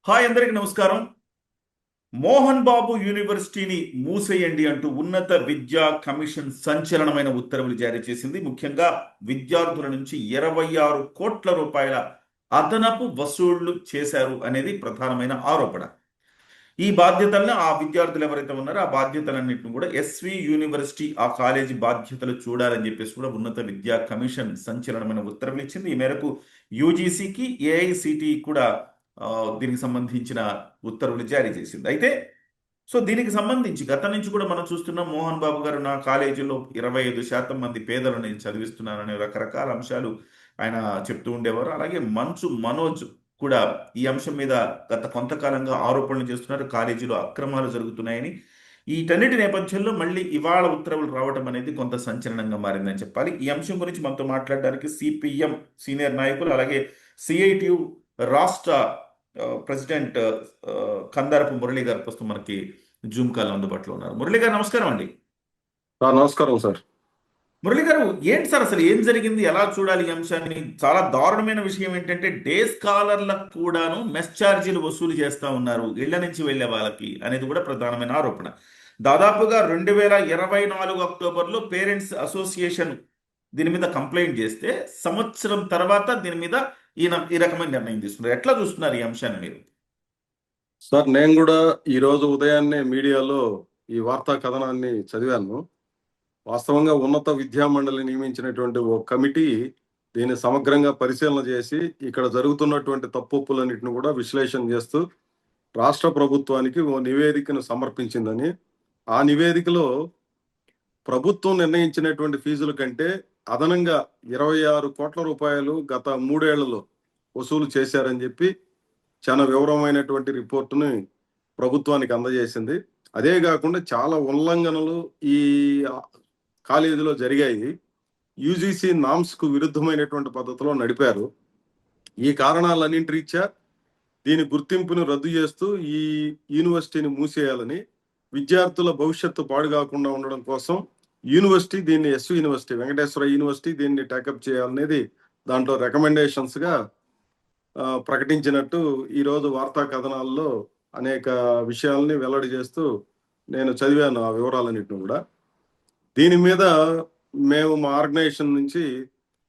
Hi అందరికి నమస్కారం. మోహన్ బాబు యూనివర్సిటీని మూసేయండి అంటూ ఉన్నత విద్యా కమిషన్ సంచలనమైన ఉత్తర్వులు జారీ చేసింది. ముఖ్యంగా విద్యార్థుల నుంచి 26 కోట్ల రూపాయల అదనపు వసూళ్లు చేశారు అనేది ప్రధానమైన ఆరోపణ. ఈ బాధ్యతలను ఆ విద్యార్థులు ఎవరైతే ఉన్నారో ఆ బాధ్యతలన్నింటిని కూడా ఎస్వి యూనివర్సిటీ ఆ కాలేజీ బాధ్యతలు చూడాలని చెప్పేసి కూడా ఉన్నత విద్యా కమిషన్ సంచలనమైన ఉత్తర్వులు ఇచ్చింది. ఈ మేరకు యూజీసీకి ఏఐసిటి కూడా ఆ, దీనికి సంబంధించిన ఉత్తర్వులు జారీ చేసింది. అయితే దీనికి సంబంధించి గత నుంచి కూడా మనం చూస్తున్నాం, మోహన్ బాబు గారు నా కాలేజీలో 25% మంది పేదలను నేను చదివిస్తున్నాననే రకరకాల అంశాలు ఆయన చెప్తూ ఉండేవారు. అలాగే మంచు మనోజ్ కూడా ఈ అంశం మీద గత కొంతకాలంగా ఆరోపణలు చేస్తున్నారు, కాలేజీలో అక్రమాలు జరుగుతున్నాయని. వీటన్నిటి నేపథ్యంలో మళ్ళీ ఇవాళ ఉత్తర్వులు రావడం అనేది కొంత సంచలనంగా మారిందని చెప్పాలి. ఈ అంశం గురించి మనతో మాట్లాడడానికి సిపిఎం సీనియర్ నాయకులు, అలాగే సిఐటియు రాష్ట్ర ప్రెసిడెంట్ కందారపు మురళి గారు ప్రస్తుతం మనకి జూమ్ కాల్ అందుబాటులో ఉన్నారు. మురళి గారు నమస్కారం అండి. నమస్కారం సార్. మురళి గారు, ఏంటి సార్ అసలు ఏం జరిగింది, ఎలా చూడాలి ఈ అంశాన్ని? చాలా దారుణమైన విషయం ఏంటంటే డే స్కాలర్లకు కూడాను మెస్ ఛార్జీలు వసూలు చేస్తా ఉన్నారు ఇళ్ల నుంచి వెళ్లే వాళ్ళకి అనేది కూడా ప్రధానమైన ఆరోపణ. దాదాపుగా 2024 అక్టోబర్లో పేరెంట్స్ అసోసియేషన్ దీని మీద కంప్లైంట్ చేస్తే సంవత్సరం తర్వాత దీని మీద ఈ రకమైన నిర్ణయం తీసుకున్నారు. ఎట్లా చూస్తున్నారు ఈ అంశాన్ని మీరు? సార్, నేను కూడా ఈరోజు ఉదయాన్నే మీడియాలో ఈ వార్తా కథనాన్ని చదివాను. వాస్తవంగా ఉన్నత విద్యా మండలి నియమించినటువంటి ఓ కమిటీ దీన్ని సమగ్రంగా పరిశీలన చేసి ఇక్కడ జరుగుతున్నటువంటి తప్పులన్నింటిని కూడా విశ్లేషణ చేస్తూ రాష్ట్ర ప్రభుత్వానికి ఓ నివేదికను సమర్పించిందని, ఆ నివేదికలో ప్రభుత్వం నిర్ణయించినటువంటి ఫీజుల కంటే అదనంగా 26 కోట్ల రూపాయలు గత 3 ఏళ్లలో వసూలు చేశారని చెప్పి చాలా వివరమైనటువంటి రిపోర్టుని ప్రభుత్వానికి అందజేసింది. అదే కాకుండా చాలా ఉల్లంఘనలు ఈ కాలేజీలో జరిగాయి. యూజీసీ నామ్స్ కు విరుద్ధమైనటువంటి పద్ధతిలో నడిపారు. ఈ కారణాలన్నింటి రీత్యా దీని గుర్తింపును రద్దు చేస్తూ ఈ యూనివర్సిటీని మూసేయాలని, విద్యార్థుల భవిష్యత్తు పాడు కాకుండా ఉండడం కోసం యూనివర్సిటీ దీన్ని ఎస్వి యూనివర్సిటీ, వెంకటేశ్వర యూనివర్సిటీ దీన్ని టేకప్ చేయాలనేది దాంట్లో రికమెండేషన్స్ గా ప్రకటించినట్టు ఈరోజు వార్తా కథనాల్లో అనేక విషయాల్ని వెల్లడి చేస్తూ నేను చదివాను ఆ వివరాలన్నింటిని కూడా. దీని మీద మేము మా ఆర్గనైజేషన్ నుంచి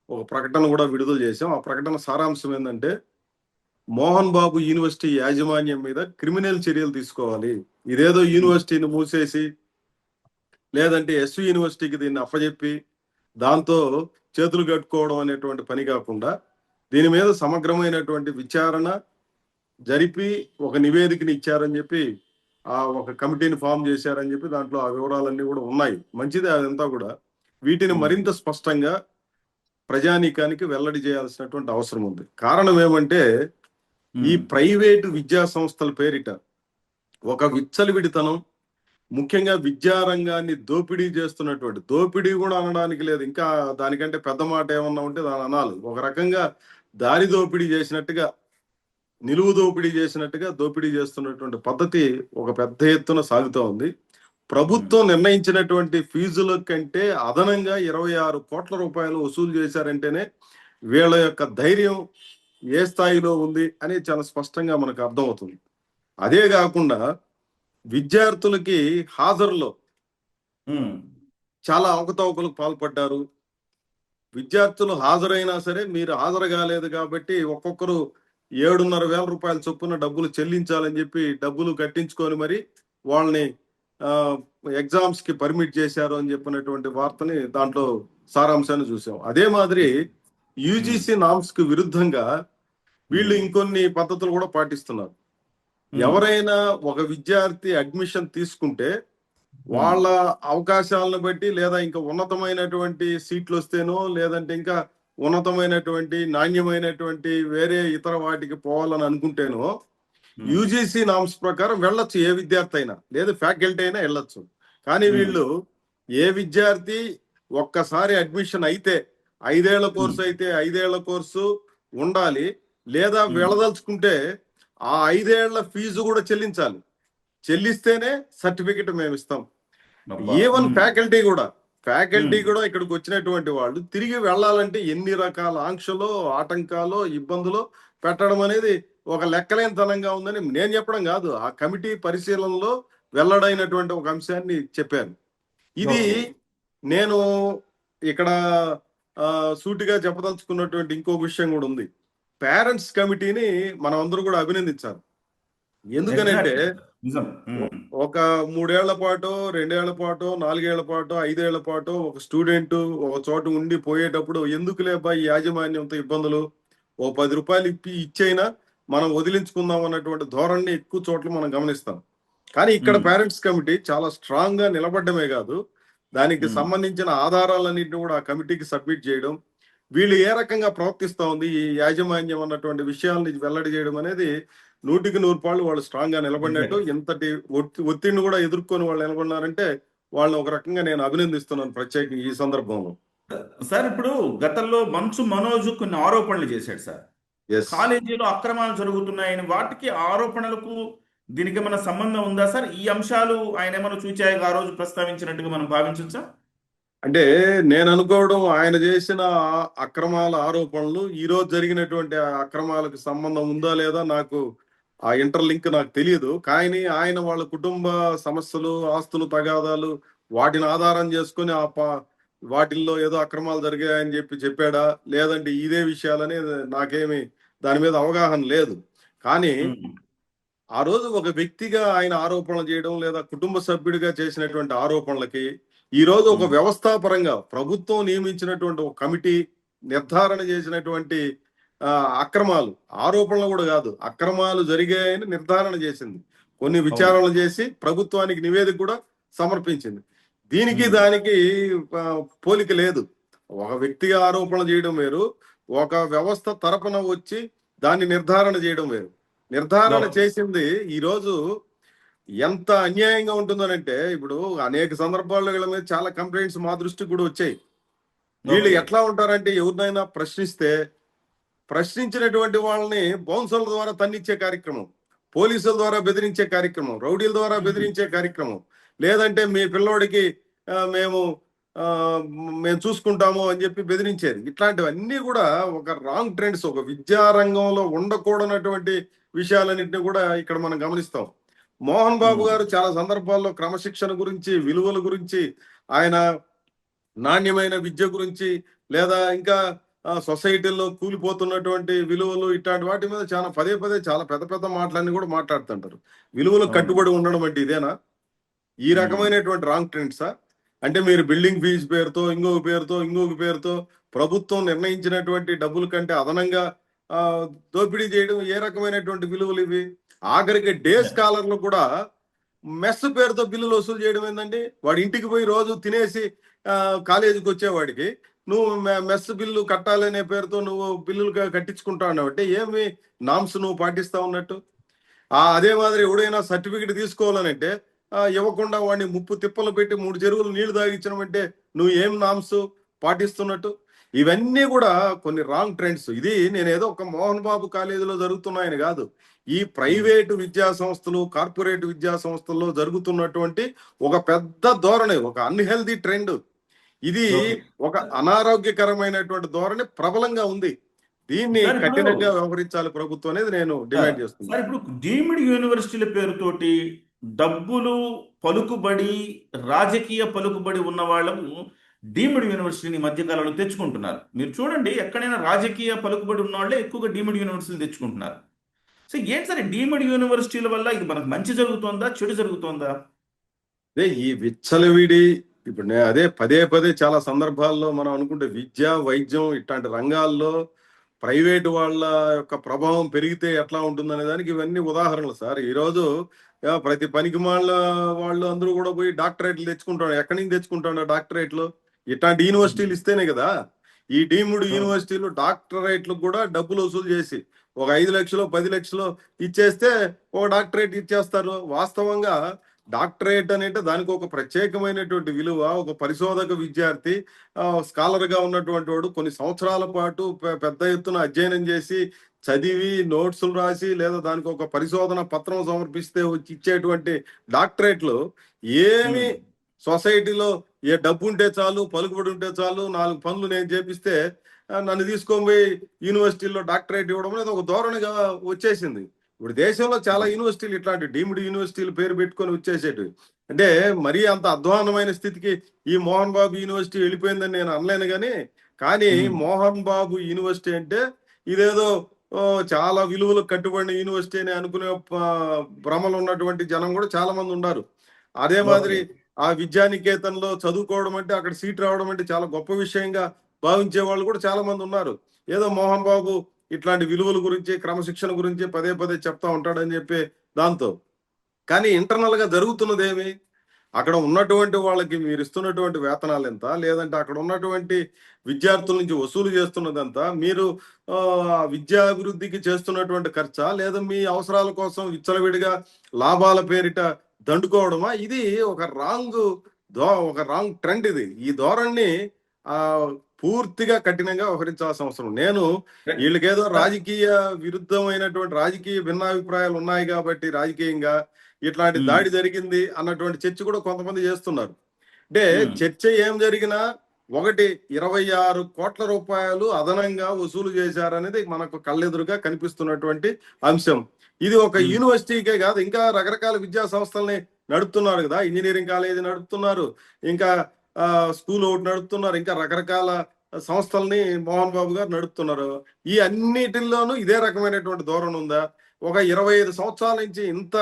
ఒక ప్రకటన కూడా విడుదల చేసాం. ఆ ప్రకటన సారాంశం ఏంటంటే, మోహన్ బాబు యూనివర్సిటీ యాజమాన్యం మీద క్రిమినల్ చర్యలు తీసుకోవాలి. ఇదేదో యూనివర్సిటీని మూసేసి లేదంటే ఎస్వి యూనివర్సిటీకి దీన్ని అప్పచెప్పి దాంతో చేతులు కట్టుకోవడం అనేటువంటి పని కాకుండా దీని మీద సమగ్రమైనటువంటి విచారణ జరిపి ఒక నివేదికని ఇచ్చారని చెప్పి ఆ ఒక కమిటీని ఫామ్ చేశారని చెప్పి దాంట్లో ఆ వివరాలన్నీ కూడా ఉన్నాయి. మంచిదే అదంతా కూడా. వీటిని మరింత స్పష్టంగా ప్రజానీకానికి వెల్లడి చేయాల్సినటువంటి అవసరం ఉంది. కారణం ఏమంటే, ఈ ప్రైవేటు విద్యా సంస్థల పేరిట ఒక విచ్చలవిడితనం, ముఖ్యంగా విద్యారంగాన్ని దోపిడీ చేస్తున్నటువంటి, దోపిడీ కూడా అనడానికి లేదు, ఇంకా దానికంటే పెద్ద మాట ఏమన్నా ఉంటే దాని అనాలి. ఒక రకంగా దారి దోపిడీ చేసినట్టుగా, నిలువు దోపిడీ చేసినట్టుగా దోపిడీ చేస్తున్నటువంటి పద్ధతి ఒక పెద్ద ఎత్తున సాగుతూ ఉంది. ప్రభుత్వం నిర్ణయించినటువంటి ఫీజుల కంటే అదనంగా 26 కోట్ల రూపాయలు వసూలు చేశారంటేనే వీళ్ళ యొక్క ధైర్యం ఏ స్థాయిలో ఉంది అని చాలా స్పష్టంగా మనకు అర్థమవుతుంది. అదే కాకుండా విద్యార్థులకి హాజరులో చాలా అవకతవకలకు పాల్పడ్డారు. విద్యార్థులు హాజరైనా సరే మీరు హాజరు కాలేదు కాబట్టి ఒక్కొక్కరు 7,500 రూపాయల చొప్పున డబ్బులు చెల్లించాలని చెప్పి డబ్బులు కట్టించుకొని మరి వాళ్ళని ఎగ్జామ్స్ కి పర్మిట్ చేశారు అని చెప్పినటువంటి వార్తని దాంట్లో సారాంశాన్ని చూసాం. అదే మాదిరి యూజీసీ నామ్స్ కు విరుద్ధంగా వీళ్ళు ఇంకొన్ని పద్ధతులు కూడా పాటిస్తున్నారు. ఎవరైనా ఒక విద్యార్థి అడ్మిషన్ తీసుకుంటే వాళ్ళ అవకాశాలను బట్టి, లేదా ఇంకా ఉన్నతమైనటువంటి సీట్లు వస్తేనో, లేదంటే ఇంకా ఉన్నతమైనటువంటి నాణ్యమైనటువంటి వేరే ఇతర వాటికి పోవాలని అనుకుంటేనో యూజీసీ నామ్స్ ప్రకారం వెళ్ళొచ్చు. ఏ విద్యార్థి అయినా, లేదా ఫ్యాకల్టీ అయినా వెళ్ళొచ్చు. కానీ వీళ్ళు ఏ విద్యార్థి ఒక్కసారి అడ్మిషన్ అయితే 5 ఏళ్ల కోర్సు అయితే 5 ఏళ్ల కోర్సు ఉండాలి, లేదా వెళ్ళదలుచుకుంటే ఆ 5 ఏళ్ల ఫీజు కూడా చెల్లించాలి. చెల్లిస్తేనే సర్టిఫికెట్ మేము ఇస్తాం. ఈవెన్ ఫ్యాకల్టీ కూడా ఇక్కడికి వచ్చినటువంటి వాళ్ళు తిరిగి వెళ్ళాలంటే ఎన్ని రకాల ఆంక్షలో, ఆటంకాలు, ఇబ్బందులు పెట్టడం అనేది ఒక లెక్కలేనితనంగా ఉందని నేను చెప్పడం కాదు, ఆ కమిటీ పరిశీలనలో వెల్లడైనటువంటి ఒక అంశాన్ని చెప్పాను. ఇది ఓకే. నేను ఇక్కడ సూటిగా చెప్పదలుచుకున్నటువంటి ఇంకో విషయం కూడా ఉంది. పేరెంట్స్ కమిటీని మనం అందరూ కూడా అభినందించాలి. ఎందుకనంటే ఎగ్జాక్ట్లీ. నిజం. ఒక 3 ఏళ్ల పాటో, 2 ఏళ్ల పాటో, 4 ఏళ్ల పాటో, 5 ఏళ్ల పాటో ఒక స్టూడెంట్ ఒక చోట ఉండి పోయేటప్పుడు ఎందుకులే అబ్బా ఈ యాజమాన్యంతో ఇబ్బందులు, ఓ రూ. 10 ఇచ్చైనా మనం వదిలించుకుందాం అన్నటువంటి ధోరణిని ఎక్కువ చోట్ల మనం గమనిస్తాం. కానీ ఇక్కడ పేరెంట్స్ కమిటీ చాలా స్ట్రాంగ్ గా నిలబడ్డమే కాదు, దానికి సంబంధించిన ఆధారాలన్నింటినీ కూడా ఆ కమిటీకి సబ్మిట్ చేయడం, వీళ్ళు ఏ రకంగా ప్రవర్తిస్తా ఉంది ఈ యాజమాన్యం అన్నటువంటి విషయాల్ని వెల్లడి చేయడం అనేది 100% వాళ్ళు స్ట్రాంగ్ గా నిలబడినట్టు. ఎగ్జాక్ట్లీ. ఇంతటి ఒత్తిడిని కూడా ఎదుర్కొని వాళ్ళు నిలబడినారంటే వాళ్ళని ఒక రకంగా నేను అభినందిస్తున్నాను ప్రత్యేకంగా ఈ సందర్భంలో. సార్ ఇప్పుడు గతంలో మంచు మనోజ్ కొన్ని ఆరోపణలు చేశాడు సార్. ఎస్. కాలేజీలో అక్రమాలు జరుగుతున్నాయని, వాటికి ఆరోపణలకు దీనికి ఏమైనా సంబంధం ఉందా సార్? ఈ అంశాలు ఆయన ఏమైనా చూచాయిగా ఆ రోజు ప్రస్తావించినట్టుగా మనం భావించవచ్చా? అంటే నేను అనుకోవడం ఆయన చేసిన అక్రమాల ఆరోపణలు ఈ రోజు జరిగినటువంటి ఆ అక్రమాలకు సంబంధం ఉందా లేదా నాకు ఆ ఇంటర్లింక్ నాకు తెలియదు. కానీ ఆయన వాళ్ళ కుటుంబ సమస్యలు, ఆస్తులు, తగాదాలు వాటిని ఆధారం చేసుకొని వాటిల్లో ఏదో అక్రమాలు జరిగాయని చెప్పాడా, లేదంటే ఇదే విషయాలని నాకేమి దాని మీద అవగాహన లేదు. కానీ ఆ రోజు ఒక వ్యక్తిగా ఆయన ఆరోపణలు చేయడం లేదా కుటుంబ సభ్యుడిగా చేసినటువంటి ఆరోపణలకి ఈ రోజు ఒక వ్యవస్థాపరంగా ప్రభుత్వం నియమించినటువంటి ఒక కమిటీ నిర్ధారణ చేసినటువంటి అక్రమాలు, ఆరోపణలు కూడా కాదు, అక్రమాలు జరిగాయని నిర్ధారణ చేసింది. కొన్ని విచారణలు చేసి ప్రభుత్వానికి నివేదిక కూడా సమర్పించింది. దీనికి దానికి పోలిక లేదు. ఒక వ్యక్తిగా ఆరోపణలు చేయడం వేరు, ఒక వ్యవస్థ తరపున వచ్చి దాన్ని నిర్ధారణ చేయడం వేరు. నిర్ధారణ చేసింది ఈరోజు ఎంత అన్యాయంగా ఉంటుందనంటే, ఇప్పుడు అనేక సందర్భాల్లో వీళ్ళ మీద చాలా కంప్లైంట్స్ మా దృష్టికి కూడా వచ్చాయి. వీళ్ళు ఎట్లా ఉంటారంటే ఎవరినైనా ప్రశ్నించినటువంటి వాళ్ళని బౌన్సర్ల ద్వారా తన్నిచ్చే కార్యక్రమం, పోలీసుల ద్వారా బెదిరించే కార్యక్రమం, రౌడీల ద్వారా బెదిరించే కార్యక్రమం, లేదంటే మీ పిల్లోడికి మేము చూసుకుంటాము అని చెప్పి బెదిరించేది. ఇట్లాంటివన్నీ కూడా ఒక రాంగ్ ట్రెండ్స్, ఒక విద్యారంగంలో ఉండకూడనటువంటి విషయాలన్నింటినీ కూడా ఇక్కడ మనం గమనిస్తాం. మోహన్ బాబు గారు చాలా సందర్భాల్లో క్రమశిక్షణ గురించి, విలువల గురించి, ఆయన నాణ్యమైన విద్య గురించి, లేదా ఇంకా సొసైటీలో కూలిపోతున్నటువంటి విలువలు, ఇట్లాంటి వాటి మీద చాలా పదే చాలా పెద్ద పెద్ద మాటలన్నీ కూడా మాట్లాడుతుంటారు. విలువలకు కట్టుబడి ఉండడం అంటే ఇదేనా? ఈ రకమైనటువంటి రాంగ్ ట్రెండ్సా? అంటే మీరు బిల్డింగ్ ఫీజు పేరుతో, ఇంకొక పేరుతో ప్రభుత్వం నిర్ణయించినటువంటి డబ్బుల కంటే అదనంగా దోపిడీ చేయడం ఏ రకమైనటువంటి విలువలు ఇవి? ఆఖరికి డే స్కాలర్లు కూడా మెస్ పేరుతో బిల్లులు వసూలు చేయడం ఏంటండి? వాడి ఇంటికి పోయి రోజు తినేసి కాలేజీకి వచ్చేవాడికి నువ్వు మెస్ బిల్లు కట్టాలనే పేరుతో నువ్వు బిల్లులు కట్టించుకుంటా ఉన్నావు అంటే ఏమి నామ్స్ నువ్వు పాటిస్తా ఉన్నట్టు? అదే మాదిరి ఎవడైనా సర్టిఫికెట్ తీసుకోవాలనంటే ఇవ్వకుండా వాడిని ముప్పు తిప్పలు పెట్టి 3 చెరువులు నీళ్లు తాగించడం నువ్వు ఏం నామ్స్ పాటిస్తున్నట్టు? ఇవన్నీ కూడా కొన్ని రాంగ్ ట్రెండ్స్. ఇది నేనేదో ఒక మోహన్ బాబు కాలేజీలో జరుగుతున్నాయని కాదు, ఈ ప్రైవేటు విద్యా సంస్థలు, కార్పొరేట్ విద్యా సంస్థల్లో జరుగుతున్నటువంటి ఒక పెద్ద ధోరణి, ఒక అన్హెల్దీ ట్రెండ్. ఇది ఒక అనారోగ్యకరమైనటువంటి ధోరణి ప్రబలంగా ఉంది. దీన్ని కఠినంగా వ్యవహరించాలి ప్రభుత్వం అనేది నేను డిమాండ్ చేస్తున్నాను. ఇప్పుడు డీమ్డ్ యూనివర్సిటీల పేరుతోటి డబ్బులు, పలుకుబడి, రాజకీయ పలుకుబడి ఉన్న వాళ్ళకు డీమ్డ్ యూనివర్సిటీని మధ్యకాలంలో తెచ్చుకుంటున్నారు. మీరు చూడండి, ఎక్కడైనా రాజకీయ పలుకుబడి ఉన్న వాళ్ళే ఎక్కువగా డీమ్డ్ యూనివర్సిటీలు తెచ్చుకుంటున్నారు. సో ఏంటి సార్ డీమ్డ్ యూనివర్సిటీల వల్ల ఇది మనకు మంచి జరుగుతుందా, చెడు జరుగుతుందా? అదే ఈ విచ్చలవిడి, ఇప్పుడు అదే పదే చాలా సందర్భాల్లో మనం అనుకుంటే విద్య, వైద్యం ఇట్లాంటి రంగాల్లో ప్రైవేటు వాళ్ళ యొక్క ప్రభావం పెరిగితే ఎట్లా ఉంటుందనే దానికి ఇవన్నీ ఉదాహరణలు సార్. ఈరోజు ప్రతి పనికి వాళ్ళు అందరూ కూడా పోయి డాక్టరేట్లు తెచ్చుకుంటాడు. ఎక్కడి నుంచి తెచ్చుకుంటాడు డాక్టరేట్లు? ఇట్లాంటి యూనివర్సిటీలు ఇస్తేనే కదా. ఈ డీమ్డ్ యూనివర్సిటీలు డాక్టరేట్లకు కూడా డబ్బులు వసూలు చేసి ఒక 5 లక్షలు 10 లక్షలు ఇచ్చేస్తే ఒక డాక్టరేట్ ఇచ్చేస్తారు. వాస్తవంగా డాక్టరేట్ అంటే దానికి ఒక ప్రత్యేకమైనటువంటి విలువ. ఒక పరిశోధక విద్యార్థి, స్కాలర్ గా ఉన్నటువంటి వాడు కొన్ని సంవత్సరాల పాటు పెద్ద ఎత్తున అధ్యయనం చేసి, చదివి, నోట్సులు రాసి, లేదా దానికి ఒక పరిశోధన పత్రం సమర్పిస్తే వచ్చి ఇచ్చేటువంటి డాక్టరేట్లు ఏమి సొసైటీలో ఏ డబ్బు ఉంటే చాలు, పలుకుబడి ఉంటే చాలు, 4 పనులు నేను చేపిస్తే నన్ను తీసుకొని పోయి యూనివర్సిటీలో డాక్టరేట్ ఇవ్వడం అనేది ఒక ధోరణిగా వచ్చేసింది. ఇప్పుడు దేశంలో చాలా యూనివర్సిటీలు ఇట్లాంటి డీమ్డ్ యూనివర్సిటీలు పేరు పెట్టుకొని వచ్చేసేటివి. అంటే మరీ అంత అధ్వాన్నమైన స్థితికి ఈ మోహన్ బాబు యూనివర్సిటీ వెళ్ళిపోయిందని నేను అనలేను కానీ ఉమ్. మోహన్ బాబు యూనివర్సిటీ అంటే ఇదేదో ఓ, చాలా విలువలకు కట్టుబడిన యూనివర్సిటీ అని అనుకునే భ్రమలు ఉన్నటువంటి జనం కూడా చాలా మంది ఉన్నారు. అదే ఓకే. మాదిరి ఆ విద్యానికేతన్లో చదువుకోవడం అంటే అక్కడ సీట్ రావడం అంటే చాలా గొప్ప విషయంగా భావించే వాళ్ళు కూడా చాలా మంది ఉన్నారు. ఏదో మోహన్ బాబు ఇట్లాంటి విలువల గురించి క్రమశిక్షణ గురించి పదే పదే చెప్తా ఉంటాడని చెప్పి దాంతో. కానీ ఇంటర్నల్ గా జరుగుతున్నది ఏమి? అక్కడ ఉన్నటువంటి వాళ్ళకి మీరు ఇస్తున్నటువంటి వేతనాలు ఎంత, లేదంటే అక్కడ ఉన్నటువంటి విద్యార్థుల నుంచి వసూలు చేస్తున్నదంతా, మీరు విద్యాభివృద్ధికి చేస్తున్నటువంటి ఖర్చా, లేదా మీ అవసరాల కోసం విచ్చలవిడిగా లాభాల పేరిట దండుకోవడమా? ఇది ఒక ఒక రాంగ్ ట్రెండ్ ఇది. ఈ ధోరణిని ఆ పూర్తిగా కఠినంగా వ్యవహరించాల్సిన అవసరం. నేను వీళ్ళకేదో సార్. రాజకీయ విరుద్ధమైనటువంటి రాజకీయ భిన్నాభిప్రాయాలు ఉన్నాయి కాబట్టి రాజకీయంగా ఇట్లాంటి ఉమ్. దాడి జరిగింది అన్నటువంటి చర్చ కూడా కొంతమంది చేస్తున్నారు. అంటే ఉమ్. చర్చ ఏం జరిగినా ఒకటి 26 కోట్ల రూపాయలు అదనంగా వసూలు చేశారనేది మనకు కళ్ళెదురుగా కనిపిస్తున్నటువంటి అంశం. ఇది ఒక ఉమ్. యూనివర్సిటీకే కాదు, ఇంకా రకరకాల విద్యా సంస్థల్ని నడుపుతున్నారు కదా. ఇంజనీరింగ్ కాలేజీ నడుపుతున్నారు, ఇంకా స్కూల్ ఒకటి నడుపుతున్నారు, ఇంకా రకరకాల సంస్థల్ని మోహన్ బాబు గారు నడుపుతున్నారు. ఈ అన్నిటిల్లోనూ ఇదే రకమైనటువంటి ధోరణి ఉందా? ఒక 25 సంవత్సరాల నుంచి ఇంత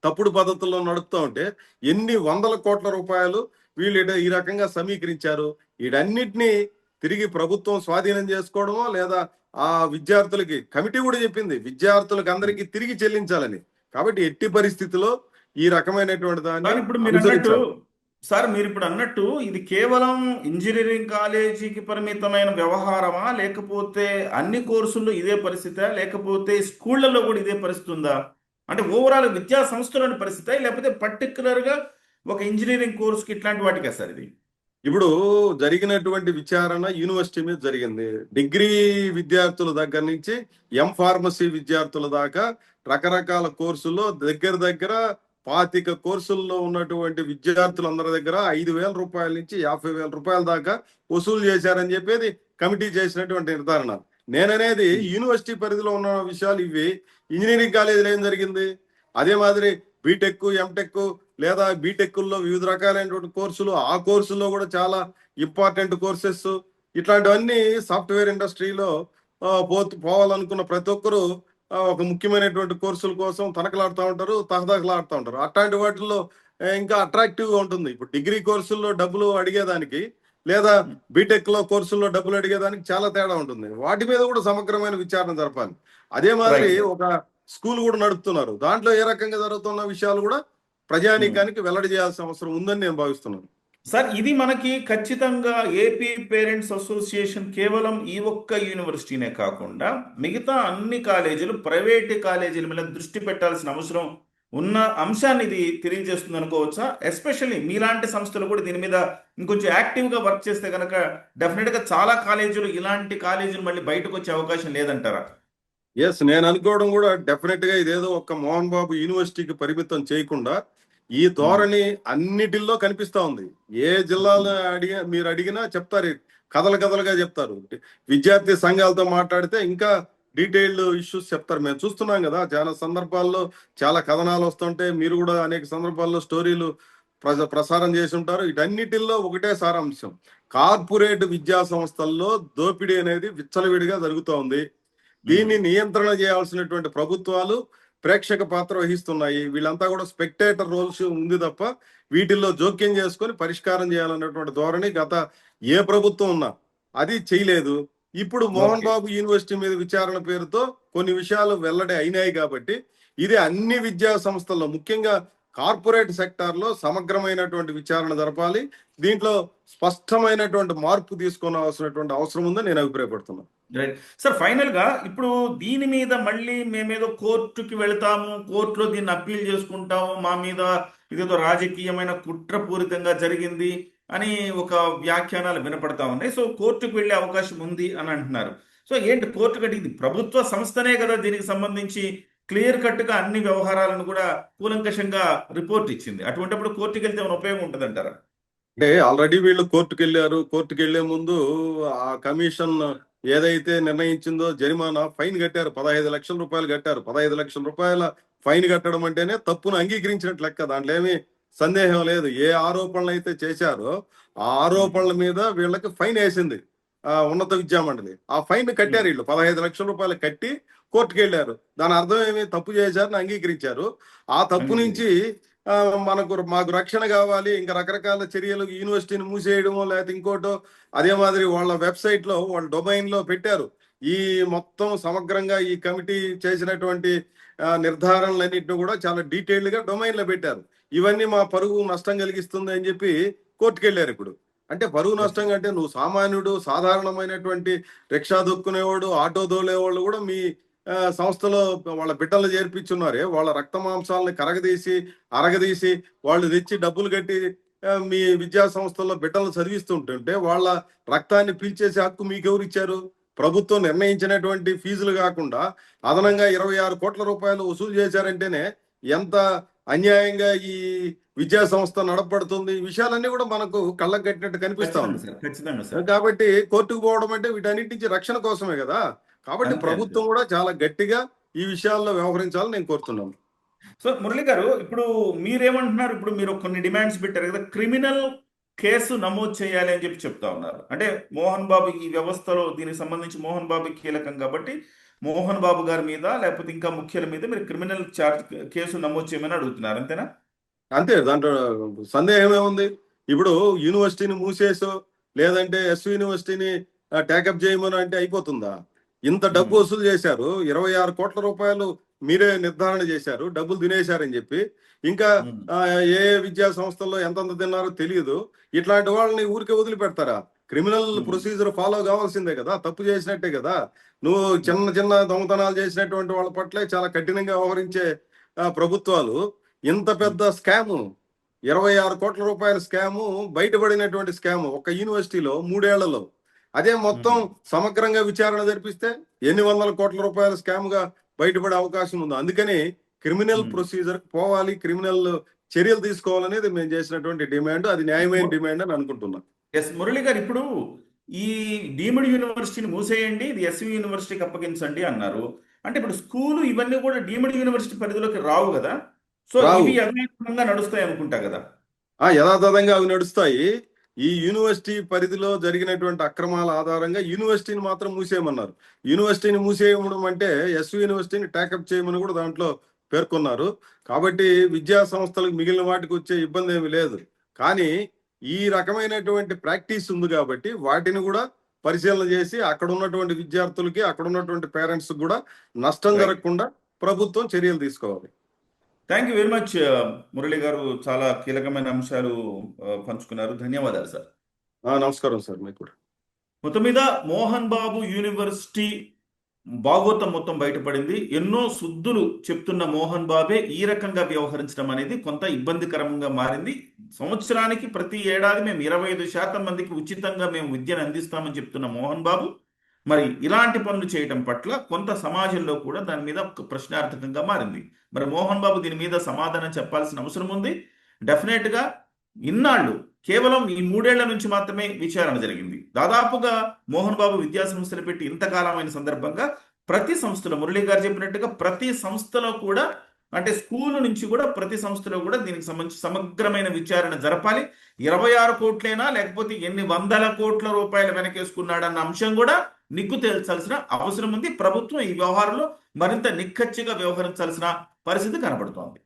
తప్పుడు పద్ధతుల్లో నడుపుతూ ఉంటే ఎన్ని వందల కోట్ల రూపాయలు వీళ్ళు ఈ రకంగా సమీకరించారు. వీటన్నిటినీ తిరిగి ప్రభుత్వం స్వాధీనం చేసుకోవడమో, లేదా ఆ విద్యార్థులకి కమిటీ కూడా చెప్పింది విద్యార్థులకు అందరికీ తిరిగి చెల్లించాలని. కాబట్టి ఎట్టి పరిస్థితిలో ఈ రకమైనటువంటి దాన్ని సార్ ఇప్పుడు మీరు అన్నట్టు అనుసరించాలి. సార్ మీరు ఇప్పుడు అన్నట్టు ఇది కేవలం ఇంజనీరింగ్ కాలేజీకి పరిమితమైన వ్యవహారమా, లేకపోతే అన్ని కోర్సుల్లో ఇదే పరిస్థితా, లేకపోతే స్కూళ్ళల్లో కూడా ఇదే పరిస్థితి ఉందా? అంటే ఓవరాల్ విద్యా సంస్థలోని పరిస్థితి, లేకపోతే పర్టికులర్గా ఒక ఇంజనీరింగ్ కోర్సుకి ఇట్లాంటి వాటికా సార్ ఇది? ఇప్పుడు జరిగినటువంటి విచారణ యూనివర్సిటీ మీద జరిగింది. డిగ్రీ విద్యార్థుల దగ్గర నుంచి ఫార్మసీ విద్యార్థుల దాకా రకరకాల కోర్సుల్లో దగ్గర దగ్గర 25 కోర్సుల్లో ఉన్నటువంటి విద్యార్థులందరి దగ్గర 5,000 రూపాయల నుంచి 50,000 రూపాయల దాకా వసూలు చేశారని చెప్పేది కమిటీ చేసినటువంటి నిర్ధారణ. నేననేది యూనివర్సిటీ పరిధిలో ఉన్న విషయాలు ఇవి. ఇంజనీరింగ్ కాలేజీలో ఏం జరిగింది? అదే మాదిరి బీటెక్, ఎంటెక్ లేదా బీటెక్లో వివిధ రకాలైనటువంటి కోర్సులు, ఆ కోర్సుల్లో కూడా చాలా ఇంపార్టెంట్ కోర్సెస్ ఇట్లాంటివన్నీ సాఫ్ట్వేర్ ఇండస్ట్రీలో పోవాలనుకున్న ప్రతి ఒక్కరూ ఒక ముఖ్యమైనటువంటి కోర్సుల కోసం తనకలాడుతూ ఉంటారు, తహతహలాడుతూ ఉంటారు. అట్లాంటి వాటిల్లో ఇంకా అట్రాక్టివ్గా ఉంటుంది. ఇప్పుడు డిగ్రీ కోర్సుల్లో డబ్బులు అడిగేదానికి, లేదా బీటెక్ లో కోర్సుల్లో డబ్బులు అడిగేదానికి చాలా తేడా ఉంటుంది. వాటి మీద కూడా సమగ్రమైన విచారణ జరపాలి. అదే మాదిరి రైట్. ఒక స్కూల్ కూడా నడుపుతున్నారు. దాంట్లో ఏ రకంగా జరుగుతున్న విషయాలు కూడా ప్రజానీకానికి వెల్లడి చేయాల్సిన అవసరం ఉందని నేను భావిస్తున్నాను. సార్ ఇది మనకి ఖచ్చితంగా ఏపీ పేరెంట్స్ అసోసియేషన్ కేవలం ఈ ఒక్క యూనివర్సిటీనే కాకుండా మిగతా అన్ని కాలేజీలు, ప్రైవేట్ కాలేజీల మీద దృష్టి పెట్టాల్సిన అవసరం ఉన్న అంశాన్ని ఇది తెలియజేస్తుంది అనుకోవచ్చా? ఎస్పెషల్లీ మీలాంటి సంస్థలు కూడా దీని మీద ఇంకొంచెం యాక్టివ్గా వర్క్ చేస్తే కనుక డెఫినెట్గా చాలా కాలేజీలు, ఇలాంటి కాలేజీలు మళ్ళీ బయటకు వచ్చే అవకాశం లేదంటారా? ఎస్, నేను అనుకోవడం కూడా డెఫినెట్ గా ఇదేదో ఒక్క మోహన్ బాబు యూనివర్సిటీకి పరిమితం చేయకుండా ఈ ధోరణి అన్నిటిల్లో కనిపిస్తా ఉంది. ఏ జిల్లాలో మీరు అడిగినా చెప్తారు, కథలు కథలుగా చెప్తారు. విద్యార్థి సంఘాలతో మాట్లాడితే ఇంకా డీటెయిల్డ్ ఇష్యూస్ చెప్తారు. మేము చూస్తున్నాం కదా, చాలా సందర్భాల్లో చాలా కథనాలు వస్తుంటే మీరు కూడా అనేక సందర్భాల్లో స్టోరీలు ప్రసారం చేసి ఉంటారు. వీటన్నిటిల్లో ఒకటే సారాంశం: కార్పొరేట్ విద్యా సంస్థల్లో దోపిడీ అనేది విచ్చలవిడిగా జరుగుతూ ఉంది. దీన్ని నియంత్రణ చేయాల్సినటువంటి ప్రభుత్వాలు ప్రేక్షక పాత్ర వహిస్తున్నాయి. వీళ్ళంతా కూడా స్పెక్టేటర్ రోల్స్ ఉంది తప్ప వీటిల్లో జోక్యం చేసుకొని పరిష్కారం చేయాలన్నటువంటి ధోరణి గత ఏ ప్రభుత్వం ఉన్నా అది చేయలేదు. ఇప్పుడు మోహన్ బాబు యూనివర్సిటీ మీద విచారణ పేరుతో కొన్ని విషయాలు వెల్లడి అయినాయి కాబట్టి ఇది అన్ని విద్యా సంస్థల్లో, ముఖ్యంగా కార్పొరేట్ సెక్టార్ లో సమగ్రమైనటువంటి విచారణ జరపాలి. దీంట్లో స్పష్టమైనటువంటి మార్పు తీసుకోవాల్సినటువంటి అవసరం ఉందని నేను అభిప్రాయపడుతున్నాను. రైట్ సార్, ఫైనల్ గా ఇప్పుడు దీని మీద మళ్ళీ మేమేదో కోర్టుకి వెళ్తాము, కోర్టులో దీన్ని అప్పీల్ చేసుకుంటాము, మా మీద ఇదేదో రాజకీయమైన కుట్రపూరితంగా జరిగింది అని ఒక వ్యాఖ్యానాలు వినపడతా ఉన్నాయి. సో కోర్టుకు వెళ్ళే అవకాశం ఉంది అని అంటున్నారు. సో ఏంటి కోర్టు కట్టి ఇది ప్రభుత్వ సంస్థనే కదా, దీనికి సంబంధించి క్లియర్ కట్గా అన్ని వ్యవహారాలను కూడా కూలంకషంగా రిపోర్ట్ ఇచ్చింది. అటువంటిప్పుడు కోర్టుకి వెళ్తే ఏమైనా ఉపయోగం ఉంటుందంటారా? అంటే ఆల్రెడీ వీళ్ళు కోర్టుకు వెళ్ళారు. కోర్టుకు వెళ్లే ముందు ఆ కమిషన్ ఏదైతే నిర్ణయించిందో జరిమానా ఫైన్ కట్టారు. 15 లక్షల రూపాయలు కట్టారు. 15 లక్షల రూపాయల ఫైన్ కట్టడం అంటేనే తప్పును అంగీకరించినట్లు లెక్క. దాంట్లో ఏమీ సందేహం లేదు. ఏ ఆరోపణలు అయితే చేశారో ఆ ఉమ్, ఆరోపణల మీద వీళ్ళకి ఫైన్ వేసింది ఉన్నత విద్యా మండలి. ఆ ఫైన్ ఉమ్, కట్టారు వీళ్ళు. 15 లక్షల రూపాయలు కట్టి కోర్టుకు వెళ్ళారు. దాని అర్థం ఏమి, తప్పు చేశారని అంగీకరించారు. ఆ తప్పు నుంచి అంగీకరించారు. మాకు రక్షణ కావాలి, ఇంకా రకరకాల చర్యలు, యూనివర్సిటీని మూసేయడమో లేకపోతే ఇంకోటో, అదే మాదిరి వాళ్ళ వెబ్సైట్ లో వాళ్ళ డొమైన్ లో పెట్టారు. ఈ మొత్తం సమగ్రంగా ఈ కమిటీ చేసినటువంటి నిర్ధారణలన్నింటినీ కూడా చాలా డీటెయిల్డ్ గా డొమైన్ లో పెట్టారు. ఇవన్నీ మా పరువు నష్టం కలిగిస్తుంది అని చెప్పి కోర్టుకు వెళ్ళారు ఇప్పుడు. అంటే పరువు ఎస్. నష్టం అంటే నువ్వు సామాన్యుడు, సాధారణమైనటువంటి రిక్షా దొక్కునేవాడు, ఆటో దోలేవాళ్ళు కూడా మీ సంస్థలో వాళ్ళ బిడ్డలు చేర్పించున్నారే, వాళ్ళ రక్త మాంసాలని కరగదీసి అరగదీసి వాళ్ళు తెచ్చి డబ్బులు కట్టి మీ విద్యా సంస్థల్లో బిడ్డలను చదివిస్తుంటుంటే వాళ్ళ రక్తాన్ని పీల్చేసే హక్కు మీకెవరు ఇచ్చారు? ప్రభుత్వం నిర్ణయించినటువంటి ఫీజులు కాకుండా అదనంగా 26 కోట్ల రూపాయలు వసూలు చేశారంటేనే ఎంత అన్యాయంగా ఈ విద్యా సంస్థ నడపడుతుంది. ఈ విషయాలన్నీ కూడా మనకు కళ్ళకు కట్టినట్టు కనిపిస్తా ఖచ్చితంగా ఉంది. సార్, ఖచ్చితంగా సార్. కాబట్టి కోర్టుకు పోవడం అంటే వీటన్నిటి నుంచి రక్షణ కోసమే కదా. కాబట్టి అంతే అంతే. ప్రభుత్వం కూడా చాలా గట్టిగా ఈ విషయాల్లో వ్యవహరించాలని నేను కోరుతున్నాను. సో మురళి గారు, ఇప్పుడు మీరేమంటున్నారు? ఇప్పుడు మీరు కొన్ని డిమాండ్స్ పెట్టారు కదా, క్రిమినల్ కేసు నమోదు చేయాలి అని చెప్పి చెప్తా ఉన్నారు. అంటే మోహన్ బాబు ఈ వ్యవస్థలో దీనికి సంబంధించి మోహన్ బాబు కీలకం కాబట్టి మోహన్ బాబు గారి మీద లేకపోతే ఇంకా ముఖ్యుల మీద మీరు క్రిమినల్ చార్జ్ కేసు నమోదు చేయమని అడుగుతున్నారు, అంతేనా? అంతే, దాంట్లో సందేహమే ఉంది. ఇప్పుడు యూనివర్సిటీని మూసేసో లేదంటే యూనివర్సిటీని టేకప్ చేయమని అంటే అయిపోతుందా? ఇంత డబ్బు ఉమ్, వసూలు చేశారు. 26 కోట్ల రూపాయలు మీరే నిర్ధారణ చేశారు, డబ్బులు తినేశారని చెప్పి. ఇంకా ఉమ్, ఆ, ఏ విద్యా సంస్థల్లో ఎంతెంత తిన్నారో తెలియదు. ఇట్లాంటి వాళ్ళని ఊరికే వదిలిపెడతారా? క్రిమినల్ ఉమ్, ప్రొసీజర్ ఫాలో కావాల్సిందే కదా. తప్పు చేసినట్టే కదా. నువ్వు ఉమ్, చిన్న చిన్న దొంగతనాలు చేసినటువంటి వాళ్ళ పట్లే చాలా కఠినంగా వ్యవహరించే ప్రభుత్వాలు ఇంత ఉమ్, పెద్ద స్కాము, 26 కోట్ల రూపాయల స్కాము, బయటపడినటువంటి స్కాము ఒక యూనివర్సిటీలో 3 ఏళ్లలో. అదే మొత్తం ఉమ్, సమగ్రంగా విచారణ జరిపిస్తే ఎన్ని వందల కోట్ల రూపాయల స్కామ్ గా బయటపడే అవకాశం ఉంది. అందుకని క్రిమినల్ ఉమ్. ప్రొసీజర్ పోవాలి, క్రిమినల్ చర్యలు తీసుకోవాలనేది మేము చేసినటువంటి డిమాండ్. అది న్యాయమైన డిమాండ్ అని అనుకుంటున్నా. ఎస్ మురళి గారు, ఇప్పుడు ఈ డీమ్డ్ యూనివర్సిటీని మూసేయండి, ఇది ఎస్వి యూనివర్సిటీకి అప్పగించండి అన్నారు. అంటే ఇప్పుడు స్కూలు ఇవన్నీ కూడా డీమ్డ్ యూనివర్సిటీ పరిధిలోకి రావు కదా. సో రావు. ఇవి యథాతథంగా నడుస్తాయి అనుకుంటా కదా. యథాతథంగా అవి నడుస్తాయి. ఈ యూనివర్సిటీ పరిధిలో జరిగినటువంటి అక్రమాల ఆధారంగా యూనివర్సిటీని మాత్రం మూసేయమన్నారు. యూనివర్సిటీని మూసేయడం అంటే యూనివర్సిటీని ట్యాకప్ చేయమని కూడా దాంట్లో పేర్కొన్నారు. కాబట్టి విద్యా సంస్థలకు మిగిలిన వాటికి వచ్చే ఇబ్బంది ఏమి లేదు. కానీ ఈ రకమైనటువంటి ప్రాక్టీస్ ఉంది కాబట్టి వాటిని కూడా పరిశీలన చేసి అక్కడ ఉన్నటువంటి విద్యార్థులకి, అక్కడ ఉన్నటువంటి పేరెంట్స్ కూడా నష్టం రైట్. జరగకుండా ప్రభుత్వం చర్యలు తీసుకోవాలి. Thank you very much Murali గారు, చాలా కీలకమైన అంశాలు పంచుకున్నారు. ధన్యవాదాలు సార్. నమస్కారం సార్, మీకు కూడా. మొత్తం మీద మోహన్ బాబు యూనివర్సిటీ భాగోతం మొత్తం బయటపడింది. ఎన్నో శుద్ధులు చెప్తున్న మోహన్ బాబే ఈ రకంగా వ్యవహరించడం అనేది కొంత ఇబ్బందికరంగా మారింది. సంవత్సరానికి ప్రతి ఏడాది మేము 25% మందికి ఉచితంగా మేము విద్యను అందిస్తామని చెప్తున్న మోహన్ బాబు మరి ఇలాంటి పనులు చేయటం పట్ల కొంత సమాజంలో కూడా దాని మీద ఒక ప్రశ్నార్థకంగా మారింది. మరి మోహన్ బాబు దీని మీద సమాధానం చెప్పాల్సిన అవసరం ఉంది. డెఫినెట్గా ఇన్నాళ్ళు కేవలం ఈ 3 ఏళ్ల నుంచి మాత్రమే విచారణ జరిగింది. దాదాపుగా మోహన్ బాబు విద్యా సంస్థలు పెట్టి ఇంతకాలమైన సందర్భంగా ప్రతి సంస్థలో మురళి గారు చెప్పినట్టుగా ప్రతి సంస్థలో కూడా, అంటే స్కూల్ నుంచి కూడా ప్రతి సంస్థలో కూడా దీనికి సంబంధించి సమగ్రమైన విచారణ జరపాలి. 26 కోట్లేనా లేకపోతే ఎన్ని వందల కోట్ల రూపాయలు వెనకేసుకున్నాడన్న అంశం కూడా నిగ్గు తేల్చాల్సిన అవసరం ఉంది. ప్రభుత్వం ఈ వ్యవహారంలో మరింత నిక్కచ్చిగా వ్యవహరించాల్సిన పరిస్థితి కనబడుతోంది.